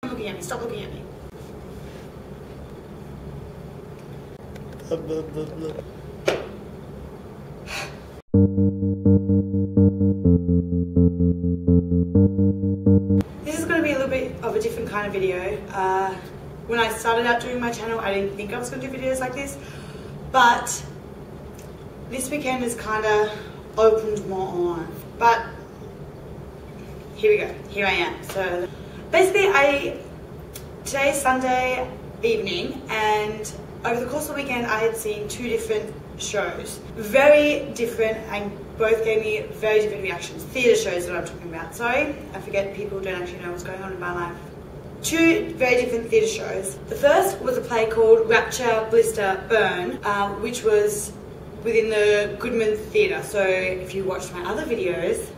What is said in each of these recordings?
Stop looking at me, stop looking at me. This is going to be a little bit of a different kind of video. When I started out doing my channel, I didn't think I was going to do videos like this, but this weekend has kind of opened my eyes. But here we go, here I am. So basically today's Sunday evening, and over the course of the weekend I had seen 2 different shows. Very different, and both gave me very different reactions. Theatre shows that I'm talking about. Sorry, I forget people don't actually know what's going on in my life. 2 very different theatre shows. The first was a play called Rapture, Blister, Burn, which was within the Goodman Theatre. So if you watched my other videos,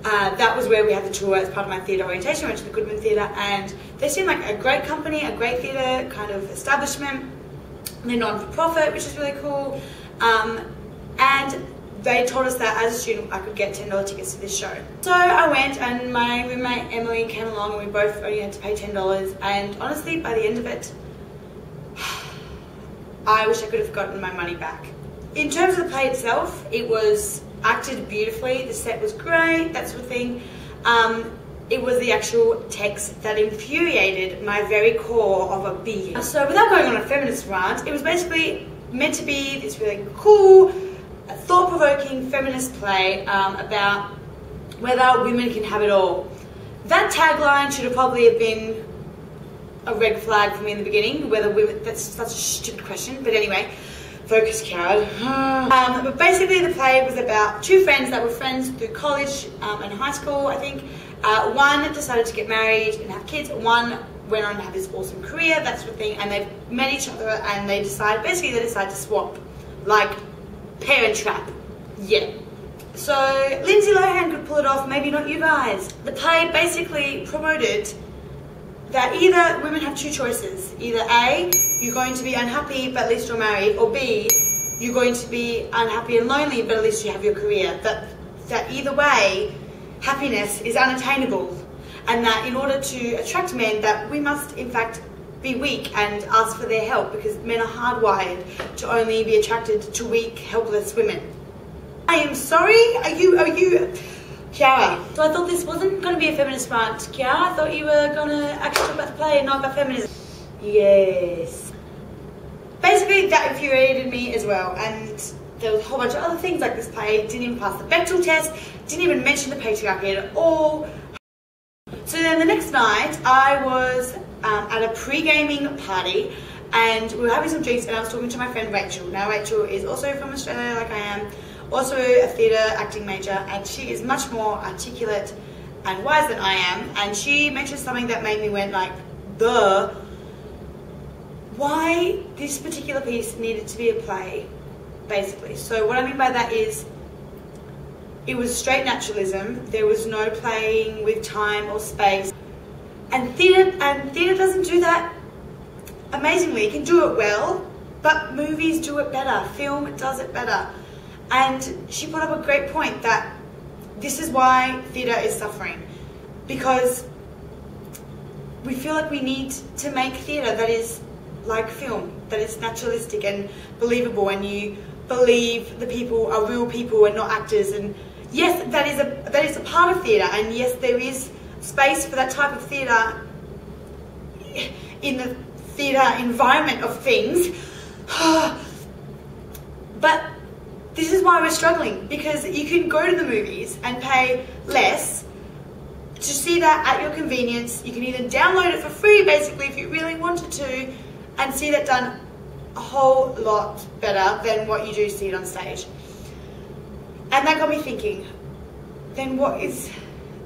that was where we had the tour as part of my theatre orientation. I went to the Goodman Theatre, and they seemed like a great company, a great theatre kind of establishment. They're non-for-profit, which is really cool. And they told us that as a student I could get $10 tickets to this show. So I went, and my roommate Emily came along, and we both only had to pay $10. And honestly, by the end of it, I wish I could have gotten my money back. In terms of the play itself, it was acted beautifully, the set was great, that sort of thing. It was the actual text that infuriated my very core of a being. So without going on a feminist rant, it was basically meant to be this really cool, thought-provoking feminist play about whether women can have it all. That tagline should have probably have been a red flag for me in the beginning, whether women, that's such a stupid question, but anyway, focus, Coward. But basically the play was about 2 friends that were friends through college and high school, I think. One decided to get married and have kids, one went on to have this awesome career, that sort of thing, and they met each other and they decided to swap, like Parent Trap, yeah. So Lindsay Lohan could pull it off, maybe not you guys. The play basically promoted that either women have 2 choices. Either A, you're going to be unhappy but at least you're married, or B, you're going to be unhappy and lonely but at least you have your career. That either way, happiness is unattainable, and that in order to attract men, that we must in fact be weak and ask for their help, because men are hardwired to only be attracted to weak, helpless women. I am sorry, are you Kiara? So I thought this wasn't going to be a feminist rant, Kiara. I thought you were going to actually talk about the play and not about feminism. Yes. Basically, that infuriated me as well, and there was a whole bunch of other things, like this play didn't even pass the Bechdel test, didn't even mention the patriarchy at all. So then the next night, I was at a pre-gaming party, and we were having some drinks, and I was talking to my friend Rachel. Now Rachel is also from Australia, like I am, also a theatre acting major, and she is much more articulate and wise than I am, and she mentioned something that made me went like, duh, why this particular piece needed to be a play, basically. So what I mean by that is, it was straight naturalism, there was no playing with time or space, and theatre doesn't do that amazingly. It can do it well, but movies do it better, film does it better. And she brought up a great point, that this is why theatre is suffering, because we feel like we need to make theatre that is like film, that is naturalistic and believable, and you believe the people are real people and not actors. And yes, that is a part of theatre, and yes, there is space for that type of theatre in the theatre environment of things. But this is why we're struggling, because you can go to the movies and pay less to see that at your convenience. You can even download it for free, basically, if you really wanted to, and see that done a whole lot better than what you do see it on stage. And that got me thinking, then what is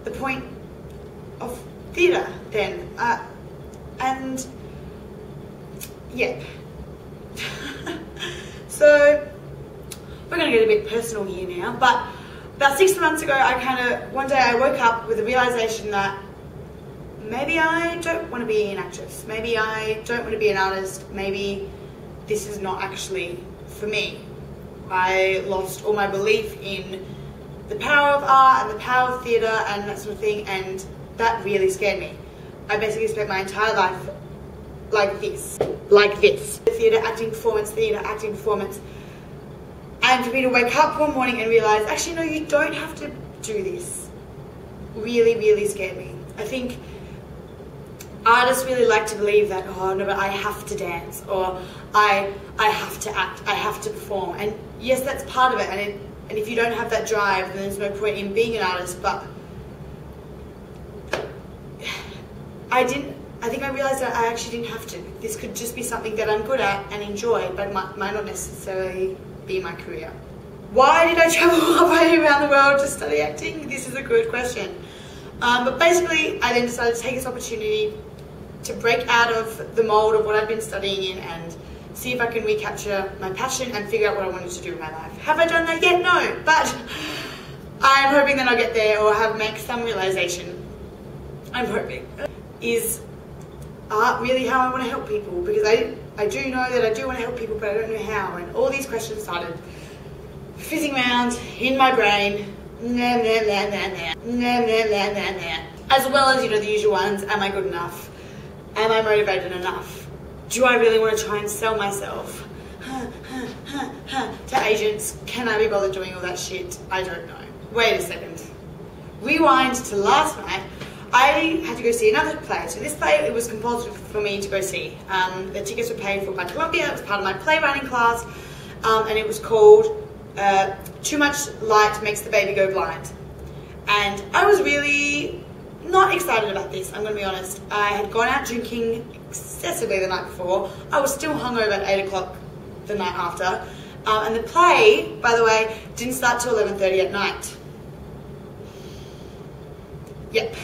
the point of theatre then? And yeah. So we're going to get a bit personal here now, but about 6 months ago, one day I woke up with the realisation that maybe I don't want to be an actress, maybe I don't want to be an artist, maybe this is not actually for me. I lost all my belief in the power of art and the power of theatre and that sort of thing, and that really scared me. I basically spent my entire life like this. Theatre, acting, performance, theatre, acting, performance. And for me to wake up one morning and realise, actually no, you don't have to do this, really, really scared me. I think artists really like to believe that, oh no, but I have to dance, or I have to act, I have to perform. And yes, that's part of it. And if you don't have that drive, then there's no point in being an artist. But I think I realised that I actually didn't have to. This could just be something that I'm good at and enjoy, but might not necessarily be my career. Why did I travel halfway around the world to study acting? This is a good question. But basically, I then decided to take this opportunity to break out of the mould of what I'd been studying in and see if I can recapture my passion and figure out what I wanted to do with my life. Have I done that yet? No, but I'm hoping that I'll get there or make some realisation. I'm hoping. Is art really how I want to help people? Because I do know that I do want to help people, but I don't know how. And all these questions started fizzing around in my brain. As well as, the usual ones. Am I good enough? Am I motivated enough? Do I really want to try and sell myself to agents? Can I be bothered doing all that shit? I don't know. Wait a second. Rewind to last night. I had to go see another play. So this play, it was compulsory for me to go see. The tickets were paid for by Columbia. It was part of my playwriting class. And it was called Too Much Light Makes the Baby Go Blind. And I was really not excited about this, I'm going to be honest. I had gone out drinking excessively the night before. I was still hungover at 8 o'clock the night after. And the play, by the way, didn't start till 11:30 at night. Yep.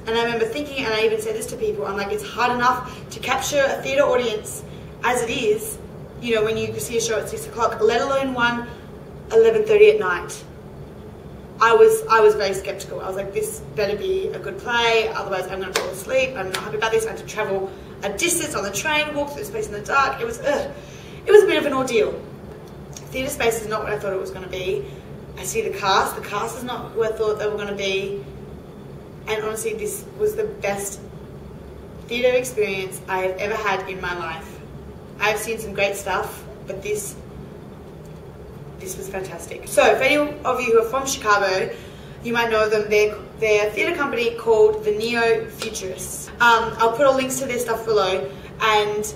And I remember thinking, and I even said this to people, I'm like, it's hard enough to capture a theatre audience as it is, when you see a show at 6 o'clock, let alone one 11:30 at night. I was very skeptical. I was like, this better be a good play, otherwise I'm going to fall asleep. I'm not happy about this. I had to travel a distance on the train, walk through the space in the dark. It was a bit of an ordeal. Theatre space is not what I thought it was going to be. I see the cast. The cast is not who I thought they were going to be. And honestly, this was the best theatre experience I have ever had in my life. I've seen some great stuff, but this was fantastic. So if any of you who are from Chicago, you might know them. They're a theatre company called the Neo-Futurists. I'll put all links to their stuff below. And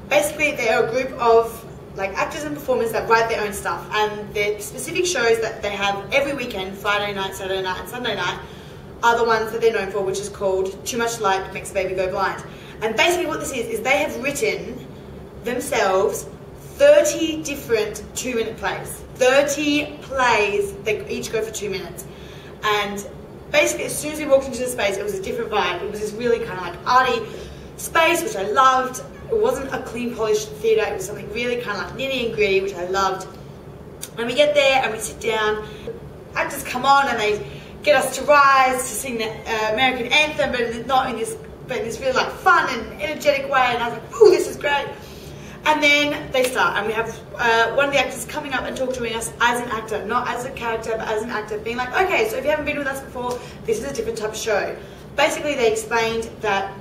basically they're a group of actors and performers that write their own stuff. And their specific shows that they have every weekend, Friday night, Saturday night and Sunday night, are the ones that they're known for, which is called Too Much Light Makes the Baby Go Blind. And basically what this is they have written themselves 30 different 2-minute plays. 30 plays, they each go for 2 minutes. And basically as soon as we walked into the space, it was a different vibe. It was this really kind of arty space, which I loved. It wasn't a clean, polished theatre. It was something really kind of nitty and gritty, which I loved. And we get there and we sit down. Actors come on and they get us to rise to sing the American anthem, but not in this, really fun and energetic way. And I was like, ooh, this is great. And then they start, and we have one of the actors coming up and talking to us as an actor, not as a character, but as an actor, being like, okay, so if you haven't been with us before, this is a different type of show. Basically, they explained that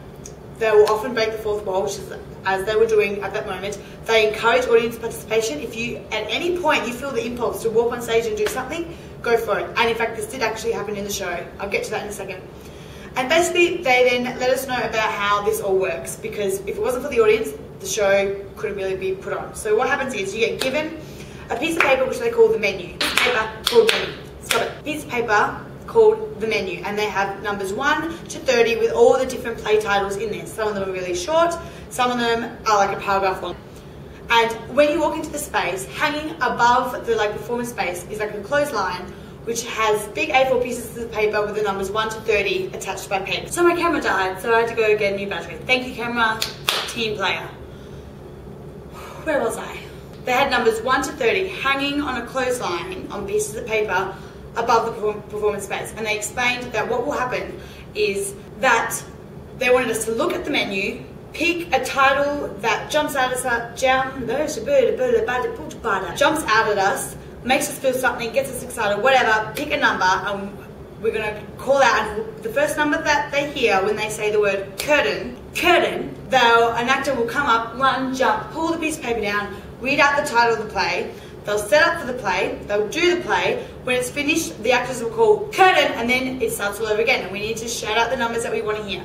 they will often break the fourth wall, which is as they were doing at that moment. They encourage audience participation. If you, at any point, you feel the impulse to walk on stage and do something, go for it. And in fact, this did actually happen in the show. I'll get to that in a second. And basically, they then let us know about how this all works, because if it wasn't for the audience, the show couldn't really be put on. So what happens is you get given a piece of paper which they call the menu. Piece of paper called the menu, and they have numbers 1 to 30 with all the different play titles in there. Some of them are really short, some of them are like a paragraph long. And when you walk into the space, hanging above the performance space is like a clothesline which has big A4 pieces of paper with the numbers 1 to 30 attached by pegs. So my camera died, so I had to go get a new battery. Thank you, camera, team player. Where was I? They had numbers 1 to 30 hanging on a clothesline on pieces of paper above the performance space. And they explained that what will happen is that they wanted us to look at the menu, pick a title that jumps out at us, makes us feel something, gets us excited, whatever, pick a number, and we're going to call out, and the first number that they hear when they say the word curtain, an actor will come up, run, jump, pull the piece of paper down, read out the title of the play. They'll set up for the play, they'll do the play. When it's finished, the actors will call curtain, and then it starts all over again. And we need to shout out the numbers that we want to hear.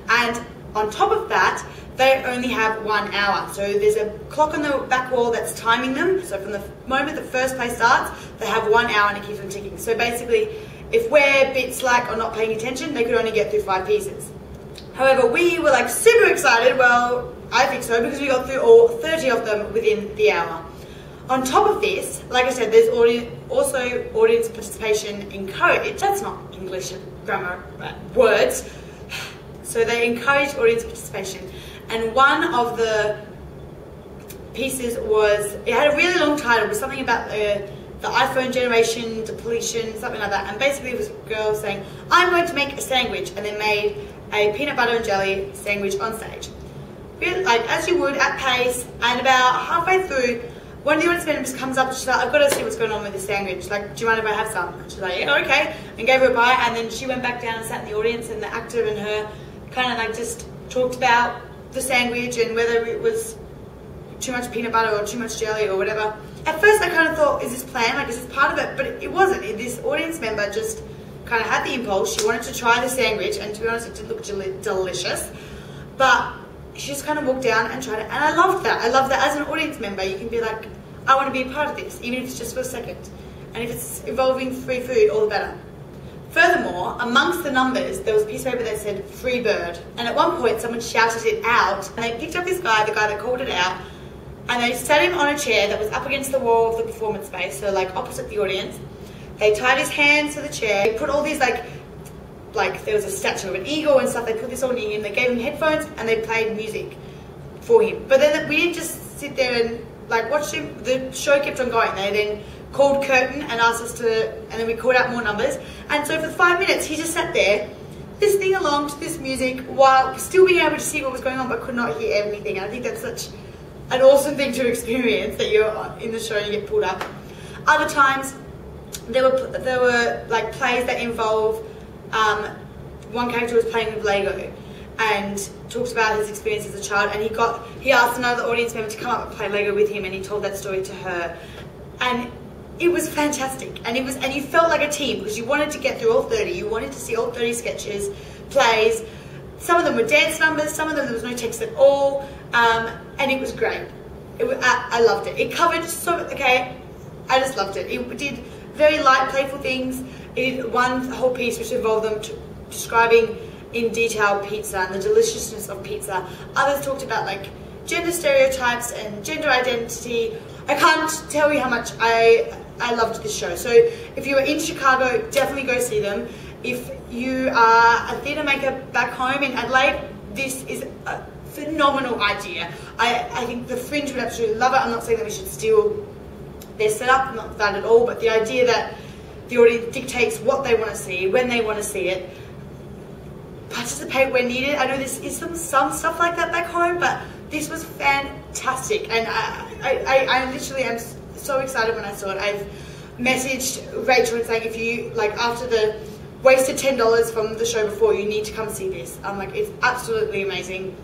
And on top of that, they only have 1 hour. So there's a clock on the back wall that's timing them. So from the moment the first play starts, they have 1 hour and it keeps them ticking. So basically, if we're a bit slack or not paying attention, they could only get through 5 pieces. However, we were like super excited. Well, I think so, because we got through all 30 of them within the hour. On top of this, like I said, there's also audience participation encouraged. That's not English grammar words. So they encouraged audience participation. And one of the pieces was, it had a really long title. It was something about the iPhone generation, depletion, something like that. And basically it was a girl saying, I'm going to make a sandwich. And then made a peanut butter and jelly sandwich on stage. Like as you would, at pace. And about halfway through, one of the audience members comes up and she's like, I've got to see what's going on with this sandwich. Like, do you mind if I have some? And she's like, yeah, okay. And gave her a bite, and then she went back down and sat in the audience, and the actor and her kind of like just talked about the sandwich and whether it was too much peanut butter or too much jelly or whatever. At first I kind of thought, is this planned? Like, is this part of it? But it wasn't. This audience member just kind of had the impulse. She wanted to try the sandwich, and to be honest, it did look delicious. But she just kind of walked down and tried it, and I loved that. I love that as an audience member, you can be like, I want to be a part of this, even if it's just for a second. And if it's involving free food, all the better. Furthermore, amongst the numbers, there was a piece of paper that said free bird. And at one point, someone shouted it out, and they picked up this guy, the guy that called it out, and they sat him on a chair that was up against the wall of the performance space, so like opposite the audience. They tied his hands to the chair, they put all these like there was a statue of an eagle and stuff, they put this all near him, they gave him headphones, and they played music for him. But then we didn't just sit there and like watch him, the show kept on going. They then called curtain and asked us to, and then we called out more numbers. And so for 5 minutes, he just sat there, listening along to this music while still being able to see what was going on, but could not hear anything. And I think that's such an awesome thing to experience, that you're in the show and you get pulled up. Other times, there were like plays that involve, one character was playing with Lego and talked about his experience as a child, and he asked another audience member to come up and play Lego with him, and he told that story to her, and it was fantastic. And you felt like a team, because you wanted to get through all 30. You wanted to see all 30 sketches, plays. Some of them were dance numbers, some of them there was no text at all, and it was great. I loved it. It covered I just loved it. It did very light, playful things. It did one whole piece which involved them describing in detail pizza and the deliciousness of pizza. Others talked about like gender stereotypes and gender identity. I can't tell you how much I loved this show. So if you are in Chicago, definitely go see them. If you are a theatre maker back home in Adelaide, this is a phenomenal idea. I think the Fringe would absolutely love it. I'm not saying that we should steal their setup, not that at all, but the idea that the audience dictates what they want to see, when they want to see it, participate when needed. I know this is some stuff like that back home, but this was fantastic, and I literally am so excited when I saw it. I've messaged Rachel and saying, if you, like, after the wasted $10 from the show before, you need to come see this. I'm like, it's absolutely amazing.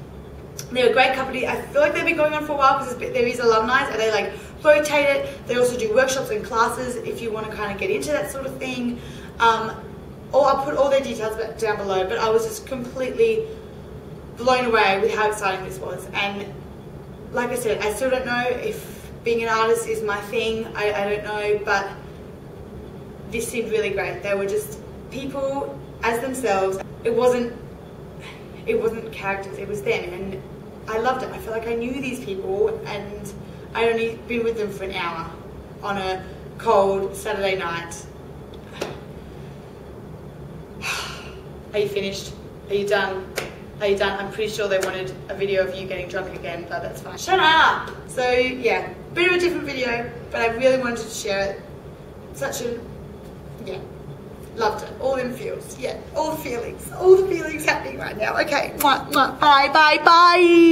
They're a great company. I feel like they've been going on for a while because there is alumni, and they like rotate it. They also do workshops and classes if you want to kind of get into that sort of thing. Or I'll put all their details down below, but I was just completely blown away with how exciting this was. And like I said, I still don't know if being an artist is my thing. I don't know, but this seemed really great. They were just people as themselves. It wasn't characters, it was them, and I loved it. I felt like I knew these people, and I'd only been with them for an hour on a cold Saturday night. Are you finished? Are you done? Are you done? I'm pretty sure they wanted a video of you getting drunk again, but that's fine. Shut up! So yeah, bit of a different video, but I really wanted to share it. Yeah, loved it. All them feels, yeah, all the feelings happening right now. Okay, bye, bye, bye.